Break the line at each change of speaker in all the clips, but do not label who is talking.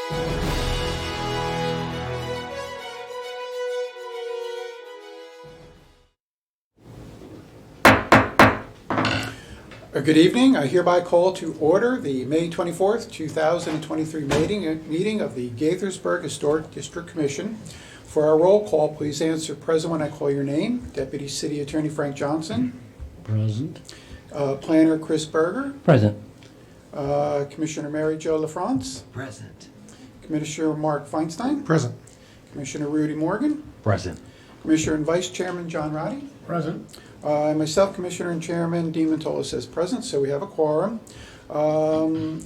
Good evening. I hereby call to order the May 24th, 2023 meeting of the Gaithersburg Historic District Commission. For our roll call, please answer present when I call your name. Deputy City Attorney Frank Johnson.
Present.
Planner Chris Berger.
Present.
Commissioner Mary Jo LaFrance.
Present.
Commissioner Mark Feinstein.
Present.
Commissioner Rudy Morgan.
Present.
Commissioner and Vice Chairman John Roddy.
Present.
Myself, Commissioner and Chairman Dean Mantola says present, so we have a quorum. So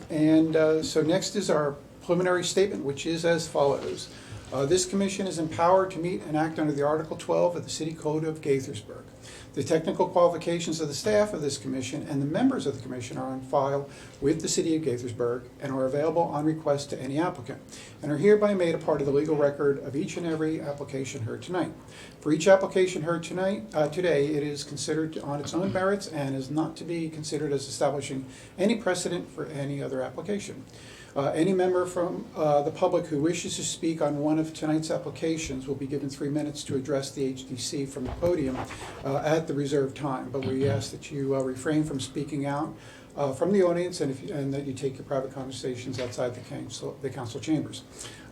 next is our preliminary statement, which is as follows. This commission is empowered to meet and act under the Article 12 of the City Code of Gaithersburg. The technical qualifications of the staff of this commission and the members of the commission are on file with the City of Gaithersburg and are available on request to any applicant, and are hereby made a part of the legal record of each and every application heard tonight. For each application heard today, it is considered on its own merits and is not to be considered as establishing any precedent for any other application. Any member from the public who wishes to speak on one of tonight's applications will be given 3 minutes to address the HDC from the podium at the reserved time. But we ask that you refrain from speaking out from the audience and that you take your private conversations outside the council chambers.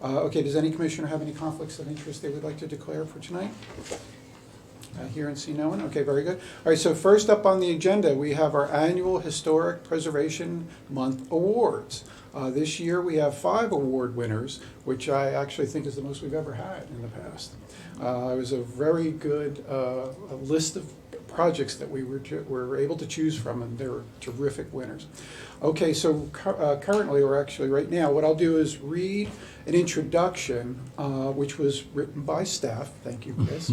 Okay, does any commissioner have any conflicts of interest they would like to declare for tonight? Hear and see no one? Okay, very good. All right, so first up on the agenda, we have our annual Historic Preservation Month Awards. This year we have 5 award winners, which I actually think is the most we've ever had in the past. It was a very good list of projects that we were able to choose from, and they were terrific winners. Okay, so currently, or actually right now, what I'll do is read an introduction, which was written by staff, thank you, Chris,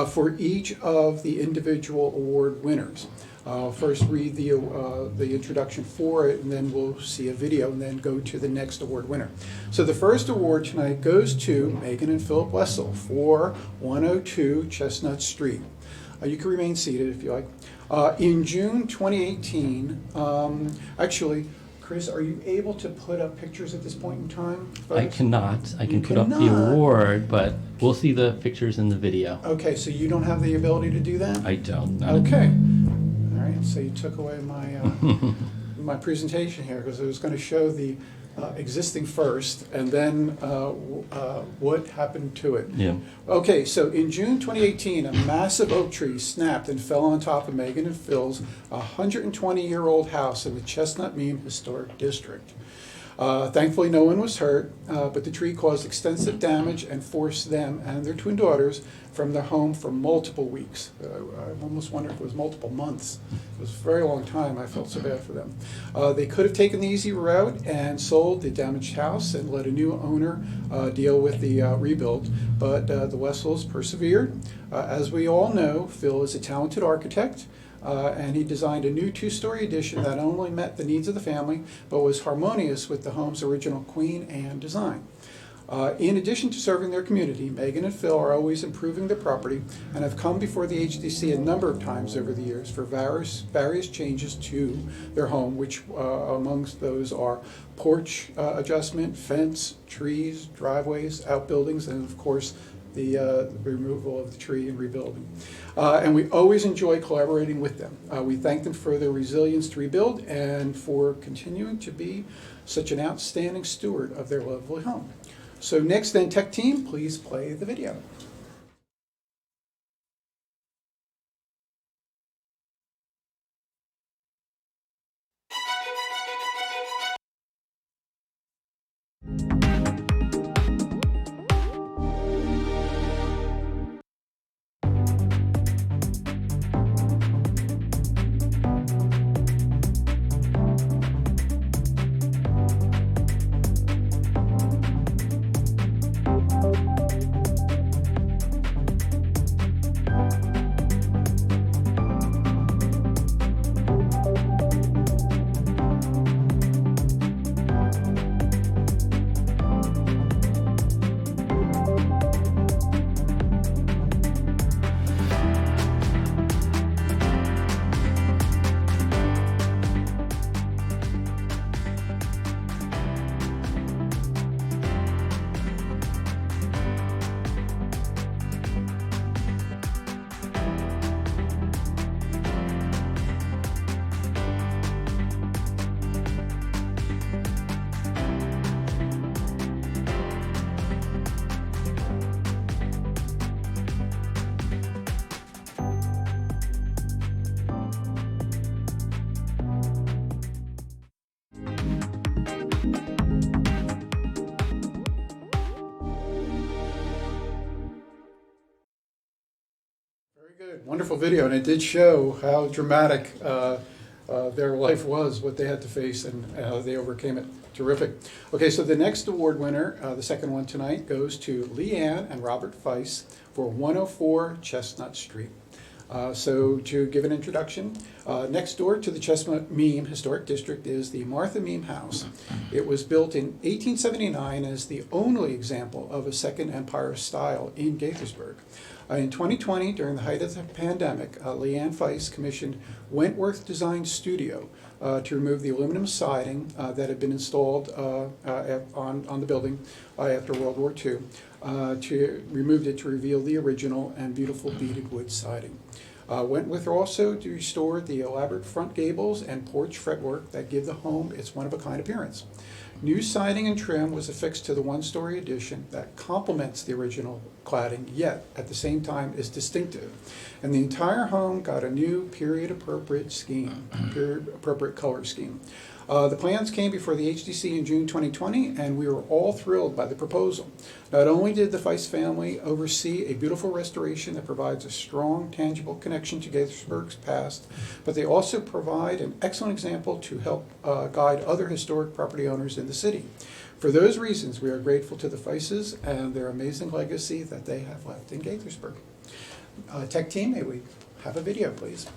for each of the individual award winners. I'll first read the introduction for it, and then we'll see a video, and then go to the next award winner. So the first award tonight goes to Megan and Philip Wessell for 102 Chestnut Street. You can remain seated if you like. In June 2018, actually, Chris, are you able to put up pictures at this point in time?
I cannot. I can put up the award, but we'll see the pictures in the video.
Okay, so you don't have the ability to do that?
I don't.
Okay. All right, so you took away my my presentation here, because I was going to show the existing first, and then what happened to it.
Yeah.
Okay, so in June 2018, a massive oak tree snapped and fell on top of Megan and Phil's 120-year-old house in the Chestnut Historic District. Thankfully, no one was hurt, but the tree caused extensive damage and forced them and their twin daughters from their home for multiple weeks. I almost wonder if it was multiple months. It was a very long time. I felt so bad for them. They could have taken the easy route and sold the damaged house and let a new owner deal with the rebuild, but the Wessells persevered. As we all know, Phil is a talented architect, and he designed a new 2-story addition that not only met the needs of the family, but was harmonious with the home's original Queen Anne design. In addition to serving their community, Megan and Phil are always improving their property and have come before the HDC a number of times over the years for various changes to their home, which amongst those are porch adjustment, fence, trees, driveways, outbuildings, and of course the removal of the tree and rebuilding. And we always enjoy collaborating with them. We thank them for their resilience to rebuild and for continuing to be such an outstanding steward of their lovely home. So next then, tech team, please play the video. Good, wonderful video, and it did show how dramatic their life was, what they had to face, and how they overcame it. Terrific. Okay, so the next award winner, the second one tonight, goes to Leanne and Robert Feiss for 104 Chestnut Street. So to give an introduction, next door to the Chestnut Meme Historic District is the Martha Meme House. It was built in 1879 as the only example of a Second Empire style in Gaithersburg. In 2020, during the height of the pandemic, Leanne Feiss commissioned Wentworth Design Studio to remove the aluminum siding that had been installed on the building after World War II, removed it to reveal the original and beautiful beaded wood siding. Wentworth also restored the elaborate front gables and porch fretwork that give the home its one-of-a-kind appearance. New siding and trim was affixed to the one-story addition that complements the original cladding, yet at the same time is distinctive. And the entire home got a new period-appropriate color scheme. The plans came before the HDC in June 2020, and we were all thrilled by the proposal. Not only did the Feiss family oversee a beautiful restoration that provides a strong, tangible connection to Gaithersburg's past, but they also provide an excellent example to help guide other historic property owners in the city. For those reasons, we are grateful to the Feisses and their amazing legacy that they have left in Gaithersburg. Tech team, may we have a video, please?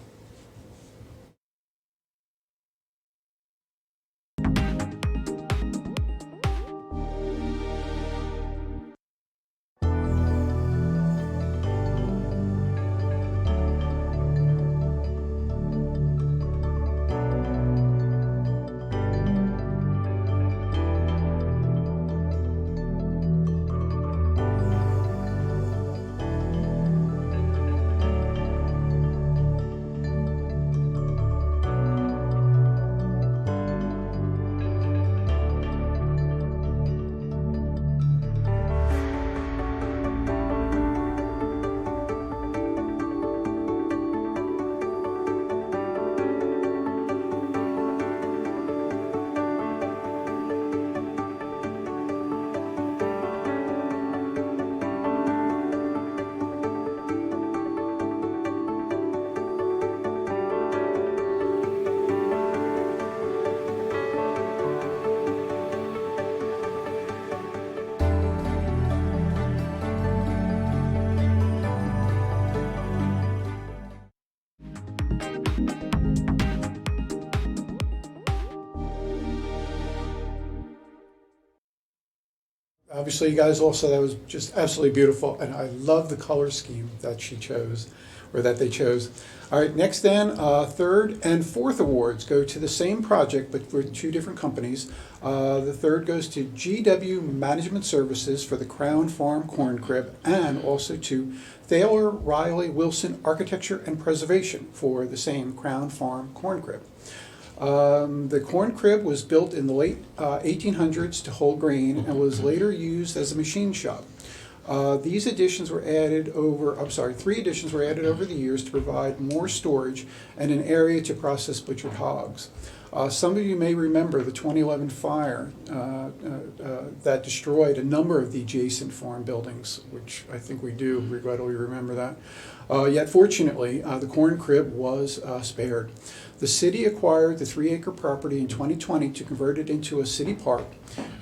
Obviously, you guys also, that was just absolutely beautiful, and I love the color scheme that she chose, or that they chose. All right, next then, third and fourth awards go to the same project, but for two different companies. The third goes to GW Management Services for the Crown Farm Corn Crib, and also to Thaler, Reilly, Wilson Architecture and Preservation for the same Crown Farm Corn Crib. The corn crib was built in the late 1800s to hold grain and was later used as a machine shop. These additions were added over, three additions were added over the years to provide more storage and an area to process butchered hogs. Some of you may remember the 2011 fire that destroyed a number of the adjacent farm buildings, which I think we do regrettably remember that. Yet fortunately, the corn crib was spared. The city acquired the 3-acre property in 2020 to convert it into a city park,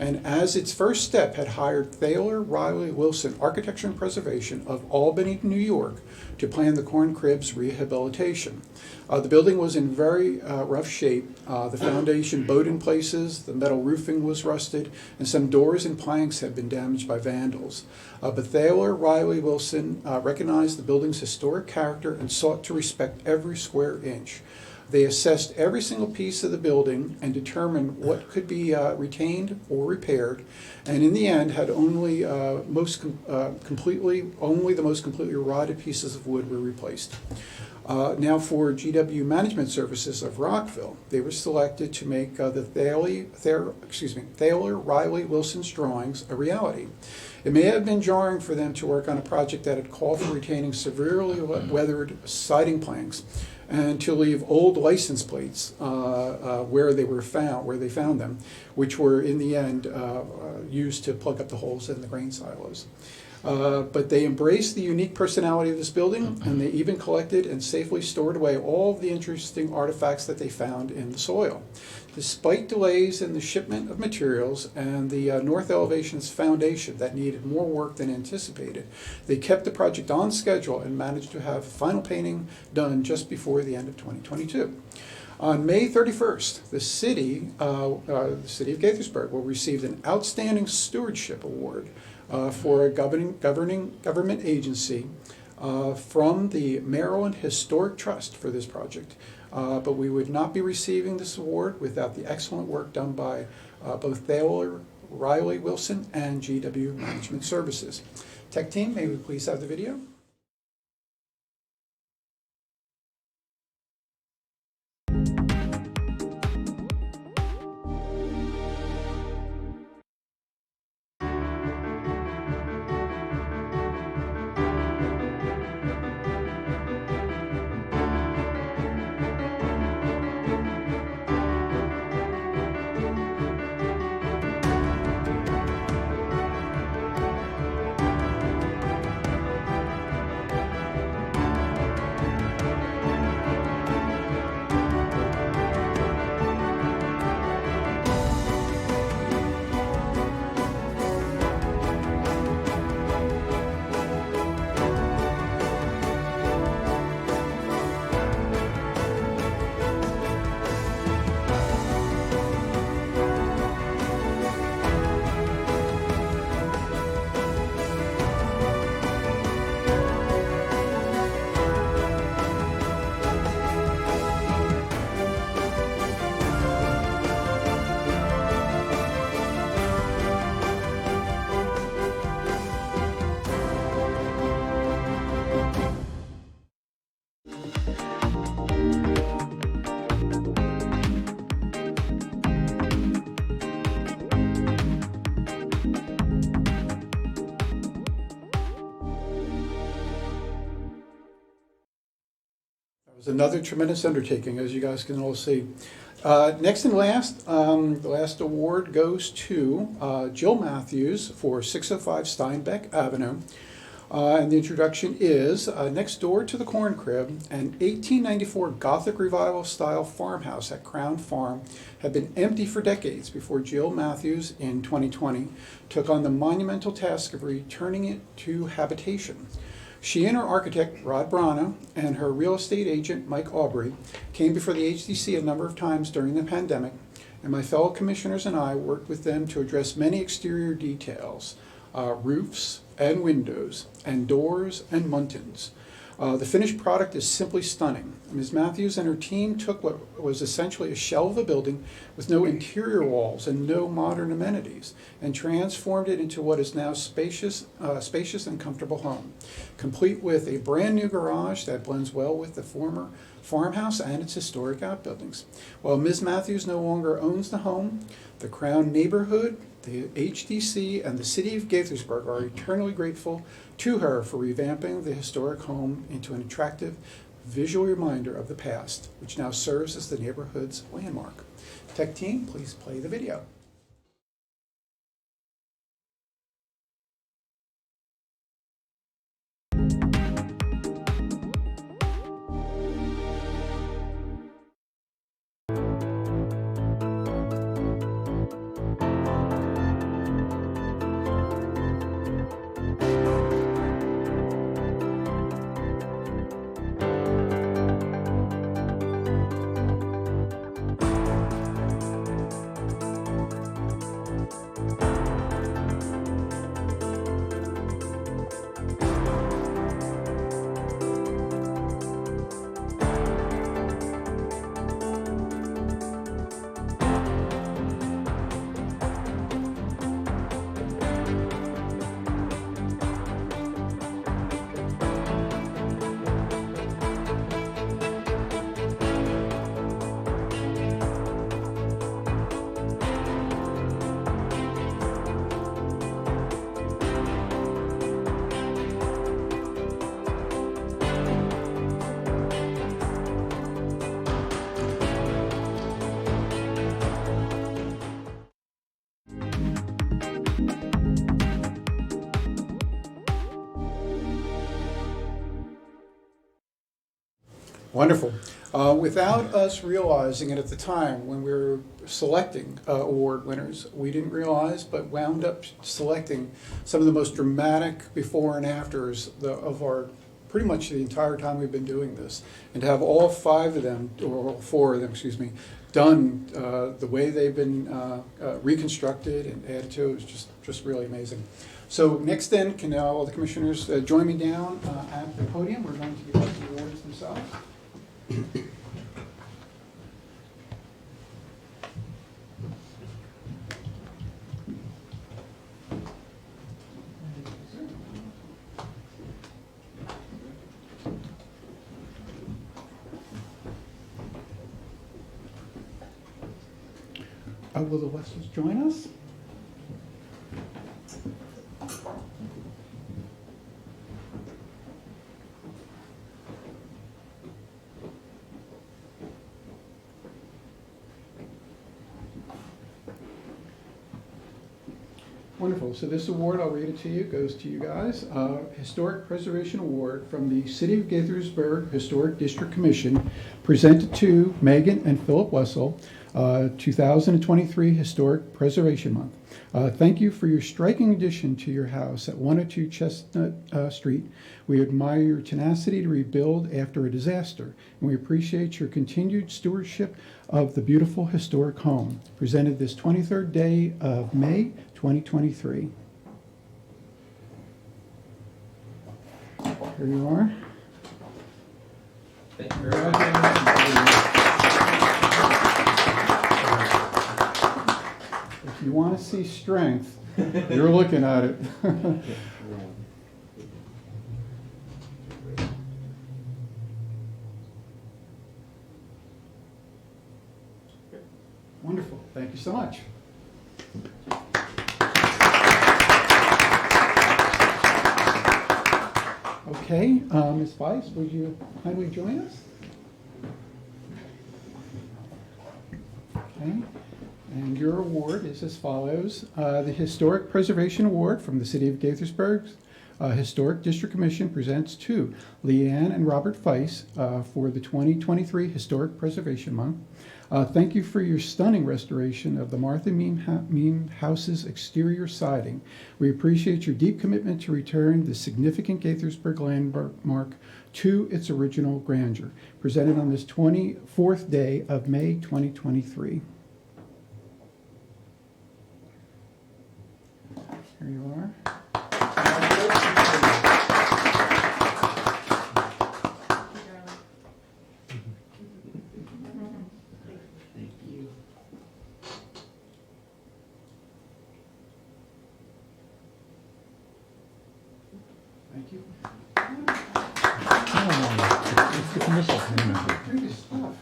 and as its first step had hired Thaler, Reilly, Wilson Architecture and Preservation of Albany, New York to plan the corn crib's rehabilitation. The building was in very rough shape. The foundation bowed in places, the metal roofing was rusted, and some doors and planks had been damaged by vandals. But Thaler, Reilly, Wilson recognized the building's historic character and sought to respect every square inch. They assessed every single piece of the building and determined what could be retained or repaired, and in the end had only the most completely rotted pieces of wood were replaced. Now for GW Management Services of Rockville, they were selected to make the Thaler, Reilly, Wilson's drawings a reality. It may have been jarring for them to work on a project that had called for retaining severely weathered siding planks and to leave old license plates where they found them, which were in the end used to plug up the holes in the grain silos. But they embraced the unique personality of this building, and they even collected and safely stored away all of the interesting artifacts that they found in the soil. Despite delays in the shipment of materials and the north elevation's foundation that needed more work than anticipated, they kept the project on schedule and managed to have final painting done just before the end of 2022. On May 31st, the city of Gaithersburg will receive an Outstanding Stewardship Award for a government agency from the Maryland Historic Trust for this project. But we would not be receiving this award without the excellent work done by both Thaler, Reilly, Wilson, and GW Management Services. Tech team, may we please have the video? It was another tremendous undertaking, as you guys can all see. Next and last, the last award goes to Jill Matthews for 605 Steinbeck Avenue. And the introduction is next door to the Corn Crib, an 1894 Gothic Revival style farmhouse at Crown Farm had been empty for decades before Jill Matthews in 2020 took on the monumental task of returning it to habitation. She and her architect, Rod Brana, and her real estate agent, Mike Aubrey, came before the HDC a number of times during the pandemic, and my fellow commissioners and I worked with them to address many exterior details, roofs and windows, and doors and muntins. The finished product is simply stunning. Ms. Matthews and her team took what was essentially a shell of a building with no interior walls and no modern amenities and transformed it into what is now spacious and comfortable home, complete with a brand new garage that blends well with the former farmhouse and its historic outbuildings. While Ms. Matthews no longer owns the home, the Crown neighborhood, the HDC, and the city of Gaithersburg are eternally grateful to her for revamping the historic home into an attractive visual reminder of the past, which now serves as the neighborhood's landmark. Tech team, please play the video. Wonderful. Without us realizing it at the time when we were selecting award winners, we didn't realize, but wound up selecting some of the most dramatic before and afters of our, pretty much the entire time we've been doing this. And to have all 5 of them, or all 4 of them, excuse me, done the way they've been reconstructed and added to is just really amazing. So next then, can all the commissioners join me down at the podium? We're going to give out the awards themselves. Will the Wessells join us? Wonderful. So this award, I'll read it to you, goes to you guys. Historic Preservation Award from the City of Gaithersburg Historic District Commission, presented to Megan and Philip Wessell, 2023 Historic Preservation Month. Thank you for your striking addition to your house at 102 Chestnut Street. We admire your tenacity to rebuild after a disaster, and we appreciate your continued stewardship of the beautiful historic home. Presented this 23rd day of May, 2023. Here you are.
Thank you very much.
If you want to see strength, you're looking at it. Wonderful. Thank you so much. Okay, Ms. Feiss, would you kindly join us? Okay, and your award is as follows. The Historic Preservation Award from the City of Gaithersburg's Historic District Commission presents to Leanne and Robert Feiss for the 2023 Historic Preservation Month. Thank you for your stunning restoration of the Martha Meem House's exterior siding. We appreciate your deep commitment to return the significant Gaithersburg landmark to its original grandeur. Presented on this 24th day of May 2023. Here you are. Thank you.
It's the commission.
Good stuff.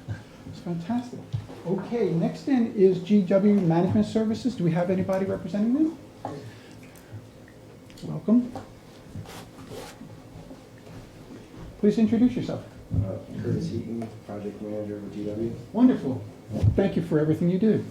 It's fantastic. Okay, next in is GW Management Services. Do we have anybody representing them? Welcome. Please introduce yourself.
Curtis Heaton, Project Manager with GW.
Wonderful. Thank you for everything you do.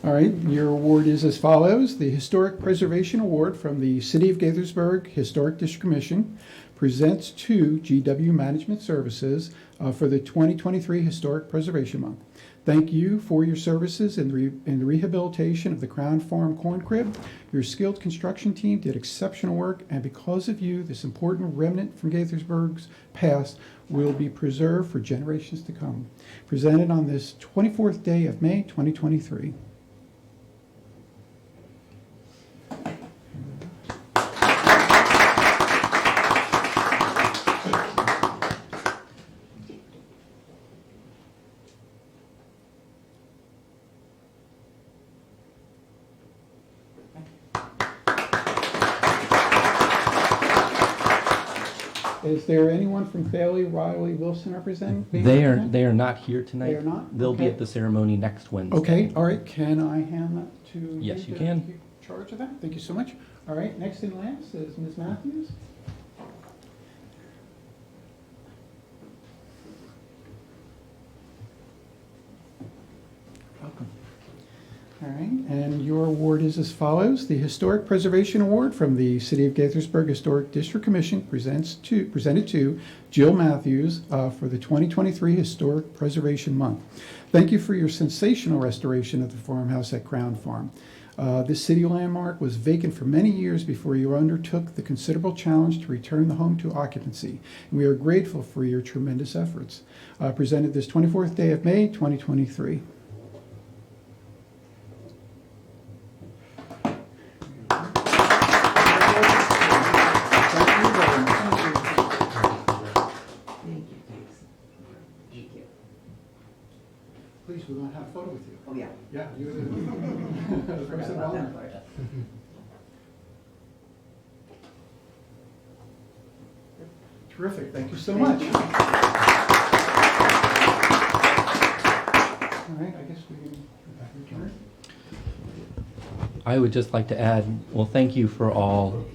All right, your award is as follows. The Historic Preservation Award from the City of Gaithersburg Historic District Commission presents to GW Management Services for the 2023 Historic Preservation Month. Thank you for your services in the rehabilitation of the Crown Farm corn crib. Your skilled construction team did exceptional work, and because of you, this important remnant from Gaithersburg's past will be preserved for generations to come. Presented on this 24th day of May 2023. Is there anyone from Thaler, Reilly, Wilson representing?
They are not here tonight.
They are not?
They'll be
Okay.
at the ceremony next Wednesday.
Okay, all right. Can I hand that to
Yes, you
to
can.
take charge of that? Thank you so much. All right, next in last is Ms. Matthews. Welcome. All right, And your award is as follows. The Historic Preservation Award from the City of Gaithersburg Historic District Commission presented to Jill Matthews for the 2023 Historic Preservation Month. Thank you for your sensational restoration of the farmhouse at Crown Farm. This city landmark was vacant for many years before you undertook the considerable challenge to return the home to occupancy. And we are grateful for your tremendous efforts. Presented this 24th day of May, 2023. Please, we want to have a photo with you.
Oh, yeah.
Yeah, you're the person of honor. Terrific, thank you so much. All right, I guess we can return.
I would just like to add, well, thank you for all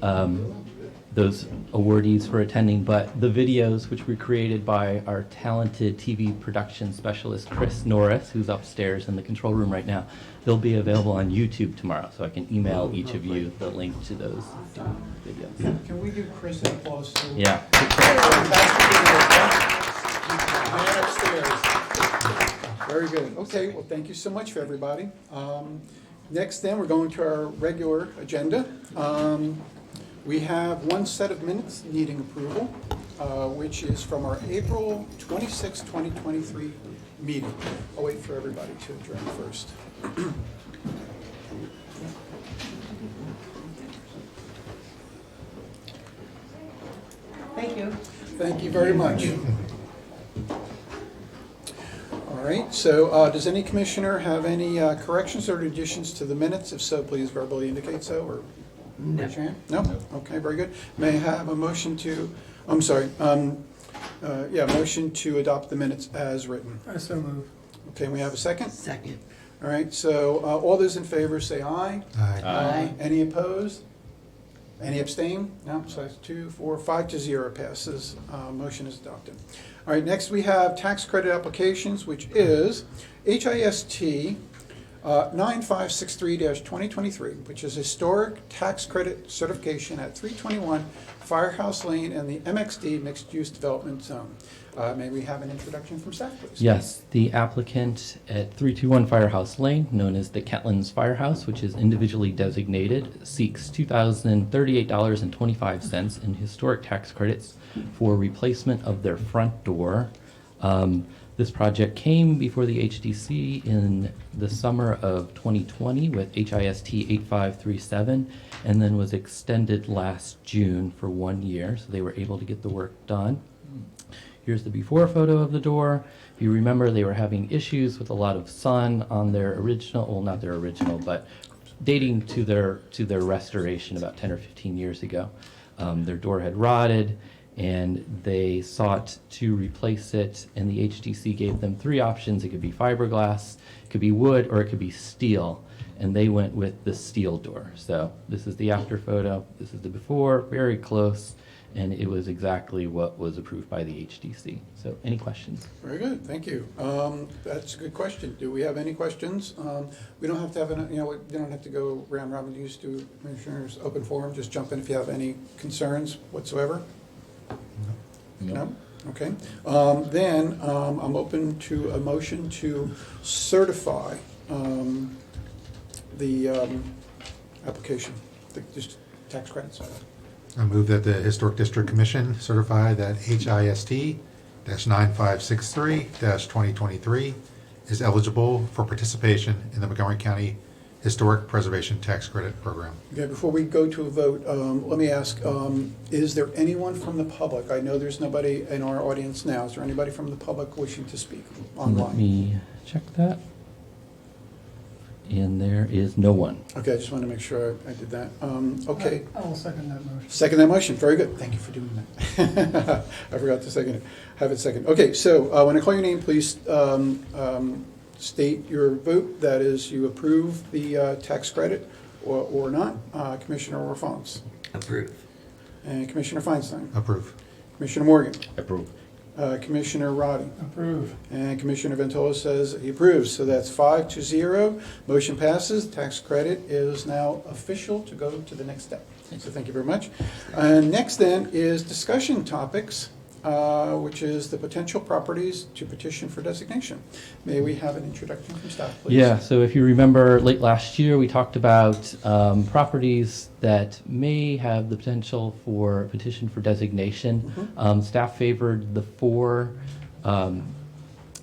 those awardees for attending, but the videos which were created by our talented TV production specialist, Chris Norris, who's upstairs in the control room right now, they'll be available on YouTube tomorrow, so I can email each of you the link to those videos.
Can we give Chris an applause too?
Yeah.
Man upstairs. Very good. Okay, well, thank you so much for everybody. Next then, we're going to our regular agenda. We have one set of minutes needing approval, which is from our April 26, 2023 meeting. I'll wait for everybody to adjourn first.
Thank you.
Thank you very much. All right, so does any commissioner have any corrections or additions to the minutes? If so, please verbally indicate so, or raise your hand. No? Okay, very good. May I have a motion to, I'm sorry, motion to adopt the minutes as written?
I so move.
Okay, we have a second?
Second.
All right, so all those in favor say aye.
Aye.
Any opposed? Any abstain? No, so that's 2, 4, 5 to 0 passes. Motion is adopted. All right, next we have tax credit applications, which is HIST 9563-2023, which is historic tax credit certification at 321 Firehouse Lane and the MXD Mixed Use Development Zone. May we have an introduction from staff, please?
Yes, the applicant at 321 Firehouse Lane, known as the Ketlin's Firehouse, which is individually designated, seeks $2,038.25 in historic tax credits for replacement of their front door. This project came before the HDC in the summer of 2020 with HIST 8537, and then was extended last June for 1 year, so they were able to get the work done. Here's the before photo of the door. If you remember, they were having issues with a lot of sun on their original, well, not their original, but dating to their restoration about 10 or 15 years ago. Their door had rotted, and they sought to replace it, and the HDC gave them 3 options. It could be fiberglass, it could be wood, or it could be steel, and they went with the steel door. So this is the after photo, this is the before, very close, and it was exactly what was approved by the HDC. So any questions?
Very good, thank you. That's a good question. Do we have any questions? We don't have to have, we don't have to go round robin. We used to, Commissioners, open forum, just jump in if you have any concerns whatsoever. No? Okay. Then I'm open to a motion to certify the application, the tax credits.
I move that the Historic District Commission certify that HIST 9563-2023 is eligible for participation in the Montgomery County Historic Preservation Tax Credit Program.
Okay, before we go to a vote, let me ask, is there anyone from the public? I know there's nobody in our audience now. Is there anybody from the public wishing to speak online?
Let me check that. And there is no one.
Okay, I just want to make sure I did that. Okay.
I will second that motion.
Second that motion. Very good. Thank you for doing that. I forgot to second it. Have it second. Okay, so when I call your name, please state your vote. That is, you approve the tax credit or not. Commissioner Orfons.
Approve.
And Commissioner Feinstein.
Approve.
Commissioner Morgan.
Approve.
Commissioner Roddy.
Approve.
And Commissioner Ventola says he approves, so that's 5-0. Motion passes. Tax credit is now official to go to the next step. So thank you very much. Next then is discussion topics, which is the potential properties to petition for designation. May we have an introduction from staff, please?
Yeah, so if you remember late last year, we talked about properties that may have the potential for petition for designation. Staff favored the 4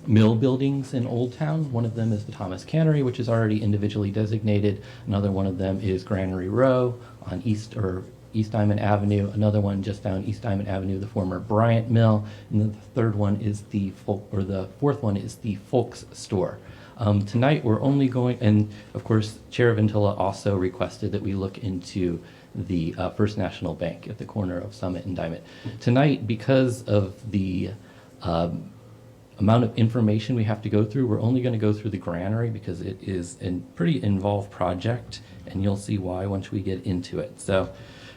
mill buildings in Old Town. One of them is the Thomas Cannery, which is already individually designated. Another one of them is Granary Row on East Diamond Avenue. Another one just down East Diamond Avenue, the former Bryant Mill. And then the third one is the fourth one is the Folks Store. Tonight we're only going, and of course Chair Ventola also requested that we look into the First National Bank at the corner of Summit and Diamond. Tonight, because of the amount of information we have to go through, we're only going to go through the granary because it is a pretty involved project, and you'll see why once we get into it. So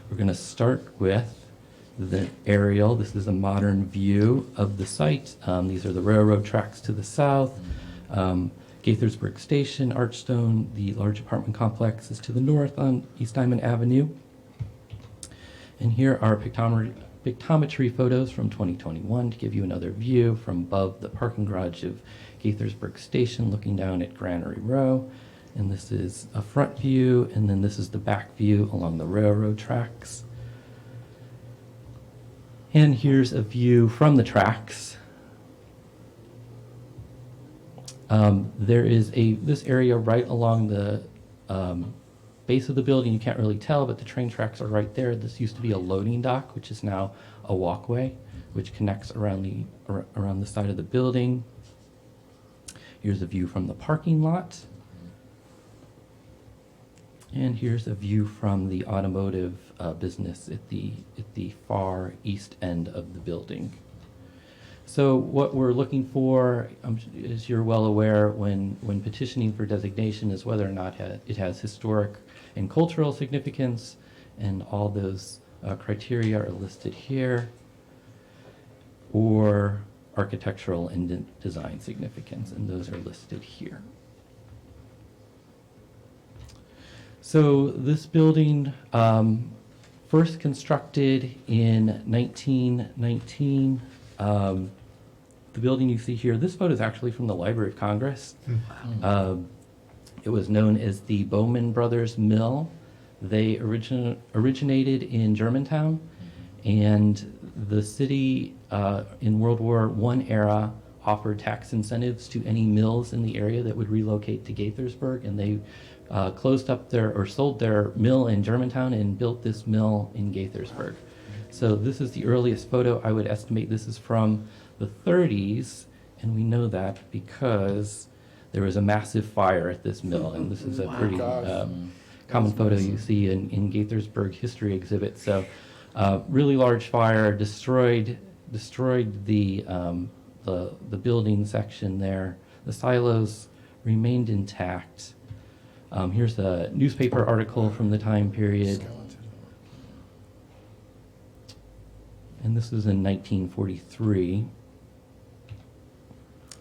we're going to start with the aerial. This is a modern view of the site. These are the railroad tracks to the south. Gaithersburg Station, Archstone, the large apartment complex is to the north on East Diamond Avenue. And here are pictometry photos from 2021 to give you another view from above the parking garage of Gaithersburg Station looking down at Granary Row. And this is a front view, and then this is the back view along the railroad tracks. And here's a view from the tracks. There is this area right along the base of the building. You can't really tell, but the train tracks are right there. This used to be a loading dock, which is now a walkway, which connects around the side of the building. Here's a view from the parking lot. And here's a view from the automotive business at the far east end of the building. So what we're looking for, as you're well aware, when petitioning for designation is whether or not it has historic and cultural significance, and all those criteria are listed here, or architectural and design significance, and those are listed here. So this building, first constructed in 1919. The building you see here, this photo is actually from the Library of Congress. It was known as the Bowman Brothers Mill. They originated in Germantown, and the city in World War I era offered tax incentives to any mills in the area that would relocate to Gaithersburg, and they sold their mill in Germantown and built this mill in Gaithersburg. So this is the earliest photo. I would estimate this is from the 30s, and we know that because there was a massive fire at this mill, and this is a pretty common photo you see in Gaithersburg history exhibit. So really large fire, destroyed the building section there. The silos remained intact. Here's a newspaper article from the time period. And this is in 1943.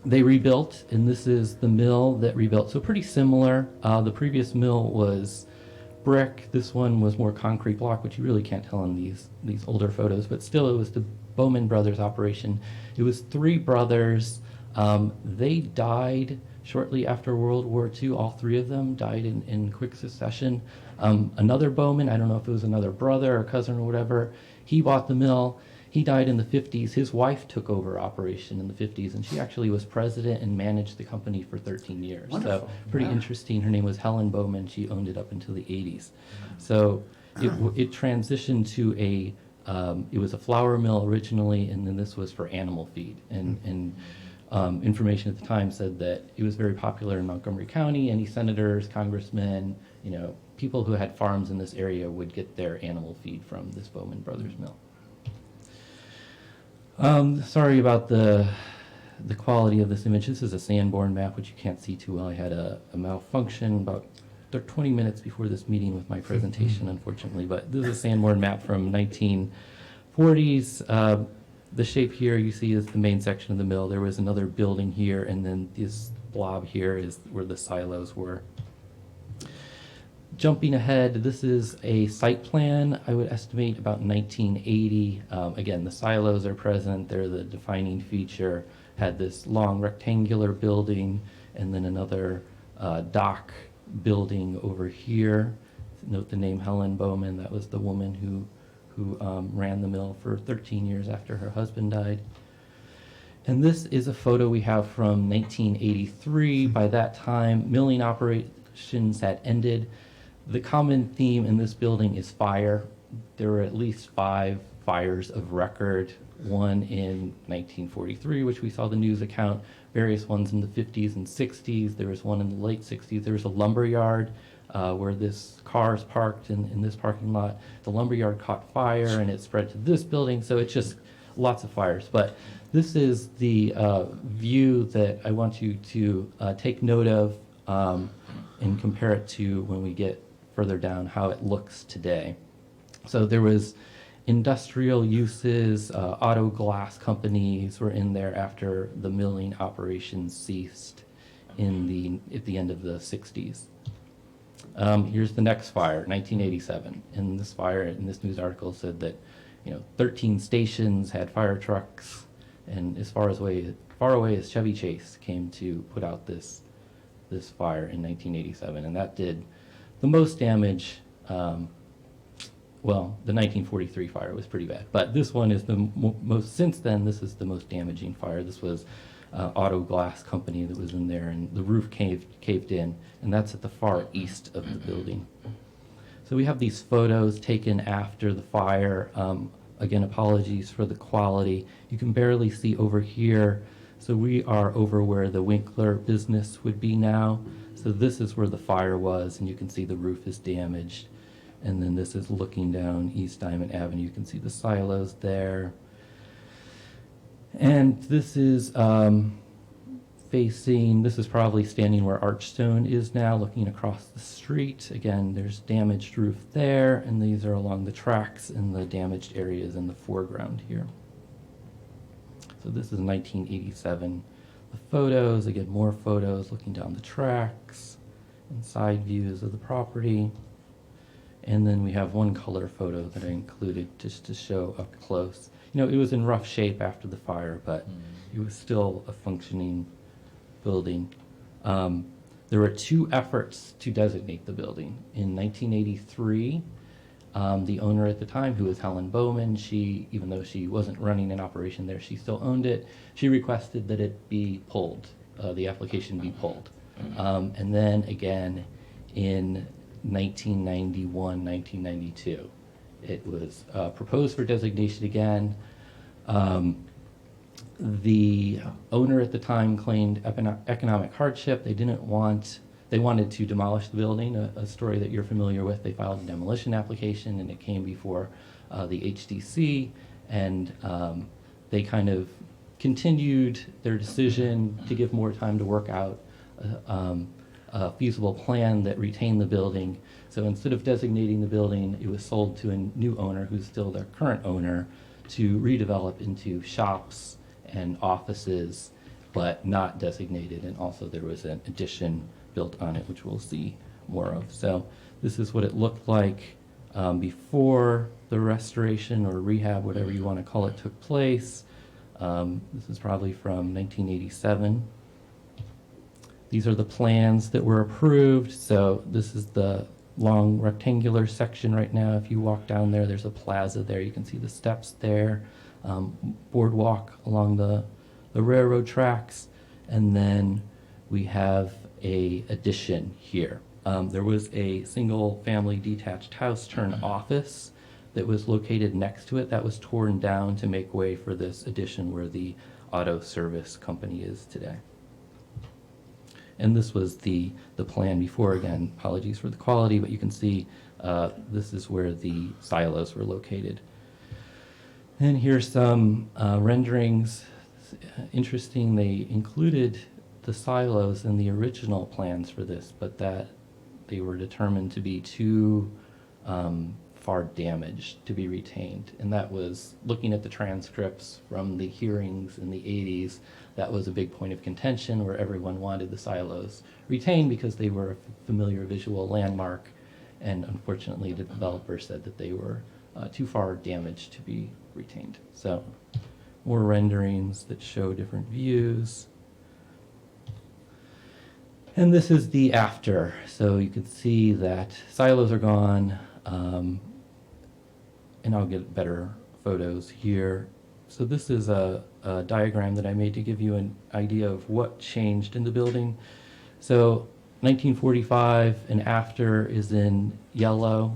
They rebuilt, and this is the mill that rebuilt. So pretty similar. The previous mill was brick. This one was more concrete block, which you really can't tell in these older photos. But still, it was the Bowman Brothers operation. It was 3 brothers. They died shortly after World War II. All 3 of them died in quick succession. Another Bowman, I don't know if it was another brother or cousin or whatever, he bought the mill. He died in the 50s. His wife took over operation in the 50s, and she actually was president and managed the company for 13 years.
Wonderful.
So pretty interesting. Her name was Helen Bowman. She owned it up until the 80s. So it transitioned to it was a flour mill originally, and then this was for animal feed. And information at the time said that it was very popular in Montgomery County. Any senators, congressmen, people who had farms in this area would get their animal feed from this Bowman Brothers mill. Sorry about the quality of this image. This is a Sanborn map, which you can't see too well. I had a malfunction about 20 minutes before this meeting with my presentation, unfortunately. But this is a Sanborn map from 1940s. the shape here you see is the main section of the mill. There was another building here, and then this blob here is where the silos were. Jumping ahead, this is a site plan, I would estimate about 1980. Again, the silos are present, they're the defining feature. Had this long rectangular building and then another dock building over here. Note the name Helen Bowman, that was the woman who ran the mill for 13 years after her husband died. And this is a photo we have from 1983. By that time, milling operations had ended. The common theme in this building is fire. There were at least 5 fires of record, one in 1943, which we saw the news account, various ones in the 50s and 60s. There was one in the late 60s. There was a lumber yard where this car is parked in this parking lot. The lumber yard caught fire and it spread to this building, so it's just lots of fires. But this is the view that I want you to take note of and compare it to when we get further down, how it looks today. So there was industrial uses, auto glass companies were in there after the milling operations ceased at the end of the 60s. Here's the next fire, 1987. And this fire in this news article said that 13 stations had fire trucks, and as far away as Chevy Chase came to put out this fire in 1987, and that did the most damage. Well, the 1943 fire was pretty bad, but this one is the most, since then, this is the most damaging fire. This was auto glass company that was in there, and the roof caved in, and that's at the far east of the building. So we have these photos taken after the fire. Again, apologies for the quality. You can barely see over here. So we are over where the Winkler business would be now. So this is where the fire was, and you can see the roof is damaged. And then this is looking down East Diamond Avenue. You can see the silos there. And this is facing, this is probably standing where Archstone is now, looking across the street. Again, there's damaged roof there, and these are along the tracks and the damaged areas in the foreground here. So this is 1987. The photos, again, more photos looking down the tracks and side views of the property. And then we have one color photo that I included just to show up close. It was in rough shape after the fire, but it was still a functioning building. There were 2 efforts to designate the building. In 1983, the owner at the time, who was Helen Bowman, even though she wasn't running an operation there, she still owned it. She requested that it be pulled, the application be pulled. And then again in 1991, 1992, it was proposed for designation again. The owner at the time claimed economic hardship. They wanted to demolish the building, a story that you're familiar with. They filed a demolition application, and it came before the HDC, and they kind of continued their decision to give more time to work out a feasible plan that retained the building. So instead of designating the building, it was sold to a new owner, who's still their current owner, to redevelop into shops and offices, but not designated. And also there was an addition built on it, which we'll see more of. So this is what it looked like before the restoration or rehab, whatever you want to call it, took place. This is probably from 1987. These are the plans that were approved. So this is the long rectangular section right now. If you walk down there, there's a plaza there. You can see the steps there, boardwalk along the railroad tracks, and then we have a addition here. There was a single family detached house turned office that was located next to it. That was torn down to make way for this addition where the auto service company is today. And this was the plan before. Again, apologies for the quality, but you can see this is where the silos were located. And here's some renderings. Interesting, they included the silos in the original plans for this, but that they were determined to be too far damaged to be retained. And that was, looking at the transcripts from the hearings in the 80s, that was a big point of contention where everyone wanted the silos retained because they were a familiar visual landmark. And unfortunately, the developer said that they were too far damaged to be retained. So more renderings that show different views. And this is the after. So you can see that silos are gone. And I'll get better photos here. So this is a diagram that I made to give you an idea of what changed in the building. So 1945 and after is in yellow.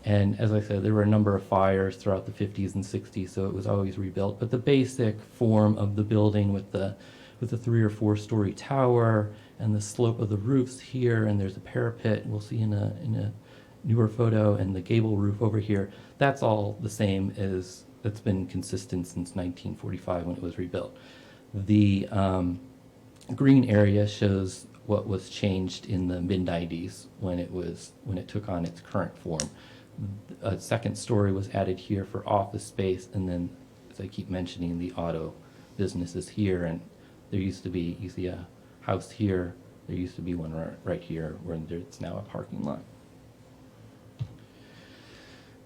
And as I said, there were a number of fires throughout the 50s and 60s, so it was always rebuilt. But the basic form of the building with the 3 or 4 story tower and the slope of the roofs here, and there's a parapet we'll see in a newer photo, and the gable roof over here, that's all the same as, that's been consistent since 1945 when it was rebuilt. The green area shows what was changed in the mid-90s when it took on its current form. A second story was added here for office space, and then, as I keep mentioning, the auto business is here, and there used to be, you see a house here, there used to be one right here where it's now a parking lot.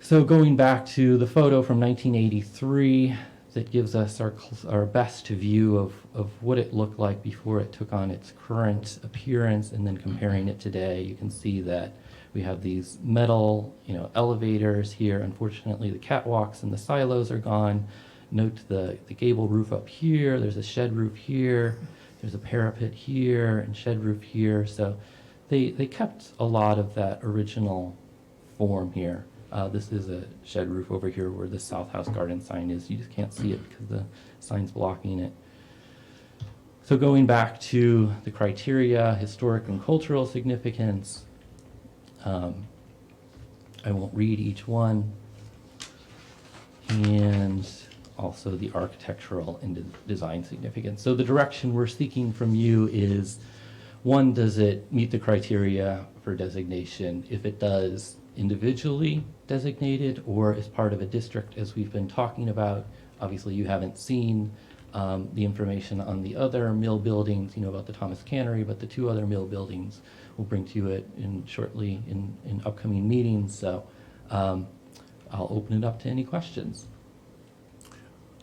So going back to the photo from 1983, that gives us our best view of what it looked like before it took on its current appearance, and then comparing it today, you can see that we have these metal, elevators here. Unfortunately, the catwalks and the silos are gone. Note the gable roof up here. There's a shed roof here. There's a parapet here and shed roof here. So they kept a lot of that original form here. This is a shed roof over here where the South House Garden sign is. You just can't see it because the sign's blocking it. So going back to the criteria, historic and cultural significance, I won't read each one, and also the architectural and design significance. So the direction we're seeking from you is, one, does it meet the criteria for designation? If it does, individually designated or as part of a district, as we've been talking about. Obviously, you haven't seen the information on the other mill buildings, about the Thomas Cannery, but the 2 other mill buildings we'll bring to you shortly in upcoming meetings. So I'll open it up to any questions.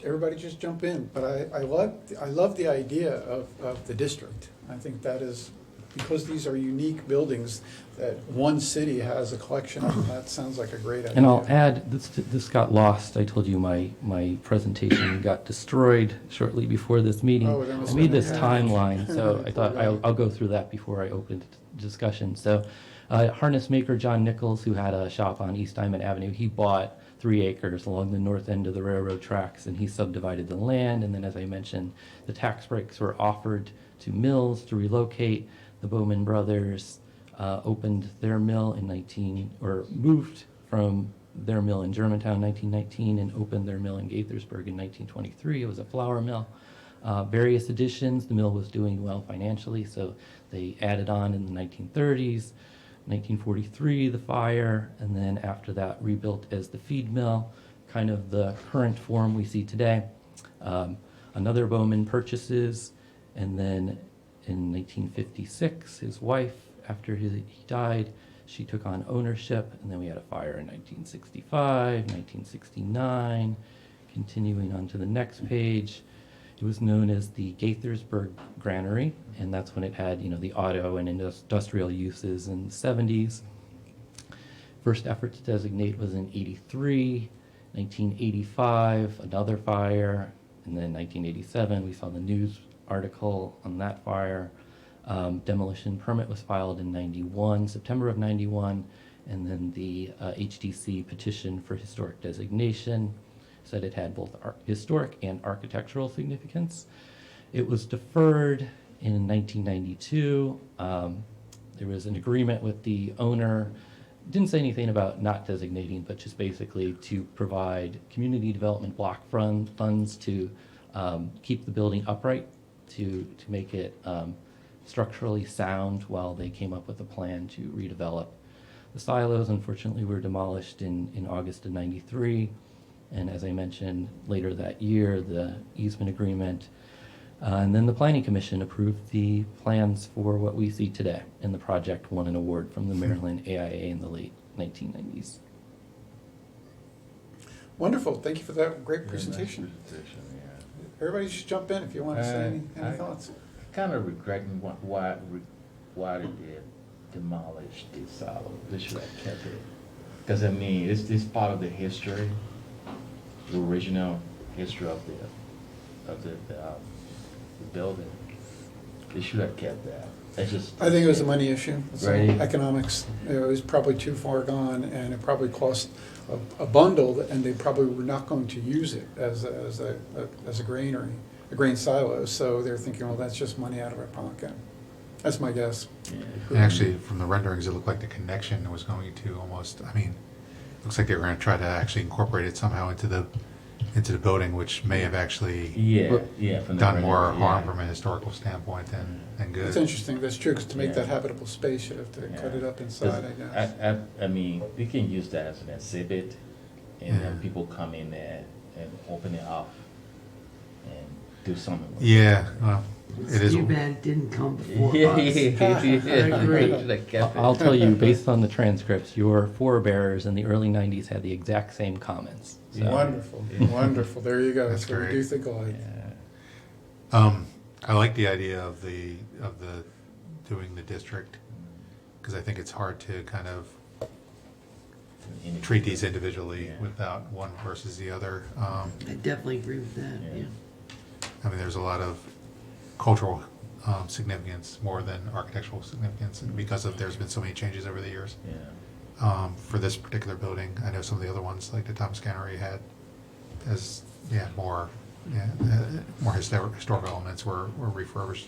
Everybody just jump in, but I love the idea of the district. I think that is, because these are unique buildings, that one city has a collection of them. That sounds like a great idea.
And I'll add, this got lost. I told you my presentation got destroyed shortly before this meeting.
Oh, there must
I made
have been
this
a hack.
timeline, so I thought I'll go through that before I opened discussion. So harness maker John Nichols, who had a shop on East Diamond Avenue, he bought 3 acres along the north end of the railroad tracks, and he subdivided the land. And then, as I mentioned, the tax breaks were offered to mills to relocate. The Bowman brothers opened their mill moved from their mill in Germantown in 1919 and opened their mill in Gaithersburg in 1923. It was a flour mill. Various additions. The mill was doing well financially, so they added on in the 1930s. 1943, the fire, and then after that rebuilt as the feed mill, kind of the current form we see today. Another Bowman purchases, and then in 1956, his wife, after he died, she took on ownership, and then we had a fire in 1965, 1969. Continuing on to the next page, it was known as the Gaithersburg Granary, and that's when it had, the auto and industrial uses in the 70s. First effort to designate was in 83, 1985, another fire, and then 1987, we saw the news article on that fire. Demolition permit was filed in 91, September of 91, and then the HDC petition for historic designation said it had both historic and architectural significance. It was deferred in 1992. There was an agreement with the owner. Didn't say anything about not designating, but just basically to provide community development block funds to keep the building upright, to make it structurally sound while they came up with a plan to redevelop The silos, unfortunately, were demolished in August of '93, and as I mentioned, later that year, the easement agreement, and then the Planning Commission approved the plans for what we see today, and the project won an award from the Maryland AIA in the late 1990s.
Wonderful, thank you for that great
Very nice
presentation.
presentation, yeah.
Everybody should jump in if you want to say any
I-
thoughts.
Kind of regretting why they did demolish the silo. They should have kept it. Because, I mean, it's part of the history, the original history of the building. They should have kept that. That's just.
I think it was a money issue. It's all
Right.
economics. It was probably too far gone, and it probably cost a bundle, and they probably were not going to use it as a granary, a grain silo. So they're thinking, well, that's just money out of our pocket. That's my guess.
Yeah.
And actually, from the renderings, it looked like the connection was going to almost, I mean, looks like they were going to try to actually incorporate it somehow into the building, which may have actually
Yeah. From the
done more
rendering,
harm
yeah.
from a historical standpoint than good.
It's interesting, that's true, because to make
Yeah.
that habitable space, you have to cut it up inside, I guess.
I mean, we can use that as an exhibit, and then
Yeah.
people come in there and open it up and do something with it.
Yeah, well,
It's
it is.
too bad it didn't come before
Yeah,
us.
I
agree.
I'll tell you, based on the transcripts, your forebears in the early 90s had the exact same comments. So-
Wonderful, wonderful, there you go,
That's
so we
great.
do think alike.
I like the idea of the doing the district, because I think it's hard to kind of treat these individually
Yeah.
without one versus the other.
I definitely agree with that,
Yeah.
yeah.
I mean, there's a lot of cultural significance more than architectural significance, and because of there's been so many changes over the years.
Yeah.
For this particular building, I know some of the other ones, like the Thomas Cannery, had more historical elements were refurbished.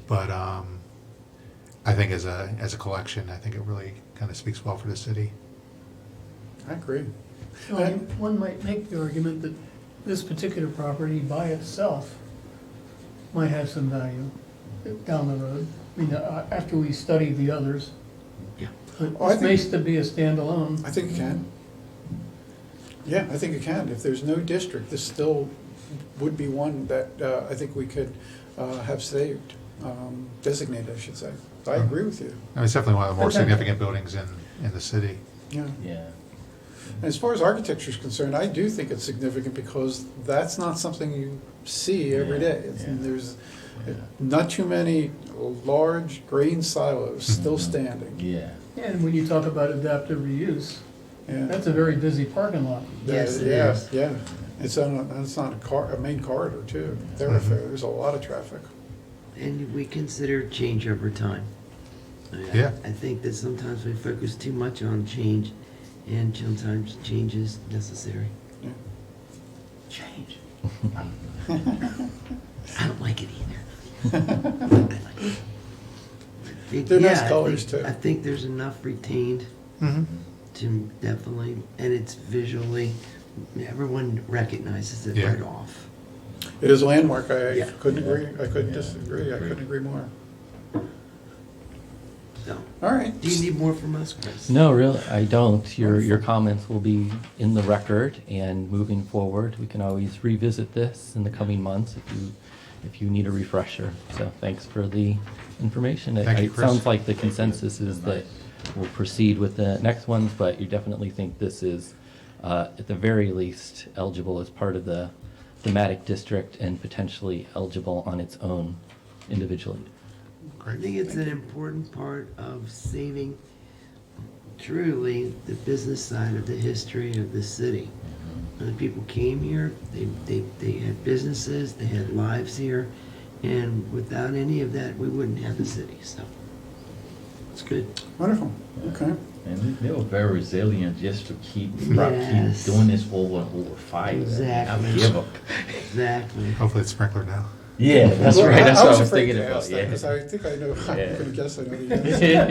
But I think as a collection, I think it really kind of speaks well for the city.
I agree.
Well, one might make the argument that this particular property by itself might have some value down the road. I mean, after we study the others.
Yeah.
But
Oh, I
it's
think-
nice to be a standalone.
I think it can. Yeah, I think it can. If there's no district, this still would be one that I think we could have saved, designated, I should say. I agree with you.
I mean, it's definitely one of the more
Potential.
significant buildings in the city.
Yeah.
Yeah.
As far as architecture is concerned, I do think it's significant because that's not something you see every
Yeah,
day.
yeah.
There's
Yeah.
not too many large grain silos still standing.
Yeah.
And when you talk about adaptive reuse,
Yeah.
that's a very busy parking lot.
Yes, it
Yeah,
is.
yeah. It's on a main corridor too, thoroughfare. There's a lot of traffic.
And we consider change over time.
Yeah.
I think that sometimes we focus too much on change, and sometimes change is necessary.
Yeah.
Change. I don't like it either. I like it.
They're nice
Yeah, I
colors,
think-
too.
I think there's enough retained to definitely, and it's visually, everyone recognizes it
Yeah.
right off.
It is a landmark. I
Yeah.
couldn't agree. I couldn't disagree. I couldn't agree more.
So,
All right.
do you need more from us, Chris?
No, really, I don't. Your comments will be in the record, and moving forward, we can always revisit this in the coming months if you need a refresher. So thanks for the information.
Thank you,
It
Chris.
sounds like the consensus is that we'll proceed with the next ones, but you definitely think this is, at the very least, eligible as part of the thematic district and potentially eligible on its own individually.
I
Great.
think it's an important part of saving truly the business side of the history of the city. When the people came here, they had businesses, they had lives here, and without any of that, we wouldn't have the city, so it's good.
Wonderful. Okay.
And they were very resilient just to keep
Yes.
doing this over and over 5 years.
Exactly.
Not give up.
Exactly.
Hopefully it's ssprinkled now.
Yeah, that's
Well,
right. That's what I was
afraid
thinking
to
about.
ask that
Yeah.
because I think I know. I'm
Yeah.
going to guess I know the answer.
Yeah,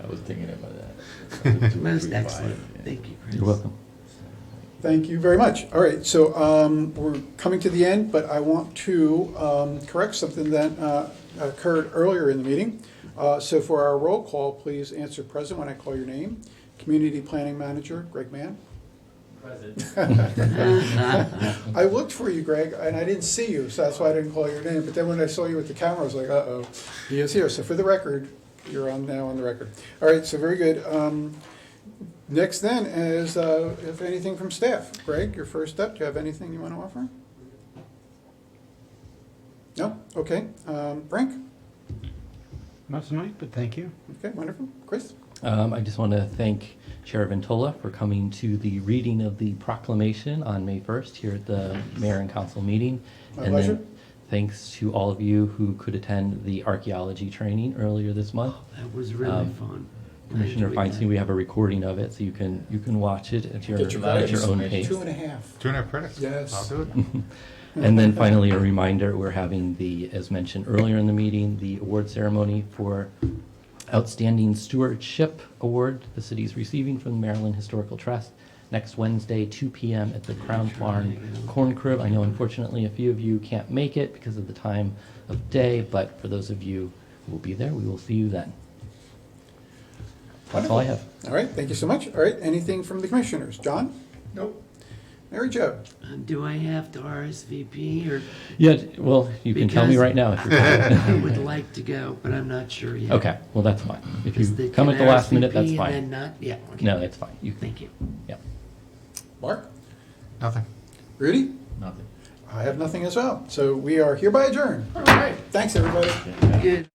I was thinking about that. 2,
Most
3,
excellent.
5, yeah.
Thank you, Chris.
You're welcome.
Thank you very much. All right, so we're coming to the end, but I want to correct something that occurred earlier in the meeting. So for our roll call, please answer present when I call your name. Community Planning Manager, Greg Mann. I looked for you, Greg, and I didn't see you, so that's why I didn't call your name. But then when I saw you with the camera, I was like, uh-oh, he is here. So for the record, you're now on the record. All right, so very good. Next then is, if anything from staff. Greg, you're first up. Do you have anything you want to offer? No? Okay. Frank?
Not tonight, but thank you.
Okay, wonderful. Chris?
I just want to thank Chair Ventola for coming to the reading of the proclamation on May 1st here at the Mayor and Council meeting.
My
And
pleasure.
then thanks to all of you who could attend the archaeology training earlier this month.
That was really fun. I
Commissioner
enjoyed
Feinstein,
that.
we have a recording of it, so you can watch it at your
Get your
at your
credits.
own pace.
2.5.
2.5 credits.
Yes.
I'll do it.
And then finally, a reminder, we're having the, as mentioned earlier in the meeting, the award ceremony for Outstanding Stewardship Award the city's receiving from the Maryland Historical Trust next Wednesday, 2 p.m. at the Crown Farm Corn Crib. I know unfortunately a few of you can't make it because of the time of day, but for those of you who will be there, we will see you then. That's all I have.
All right, thank you so much. All right, anything from the commissioners? John?
Nope.
Mary Jo?
Do I have to RSVP or?
Yeah, well, you can tell me
Because
right now if you're
I would like to go, but I'm not sure yet.
Okay, well, that's fine. If
Is
you
the-
come at
can
the last minute,
RSVP
that's
and
fine.
then not? Yeah. Okay.
No, that's fine. You can,
Thank you.
yeah.
Mark?
Nothing.
Rudy?
Nothing.
I have nothing as well. So we are hereby adjourned. All right, thanks, everybody.
Good.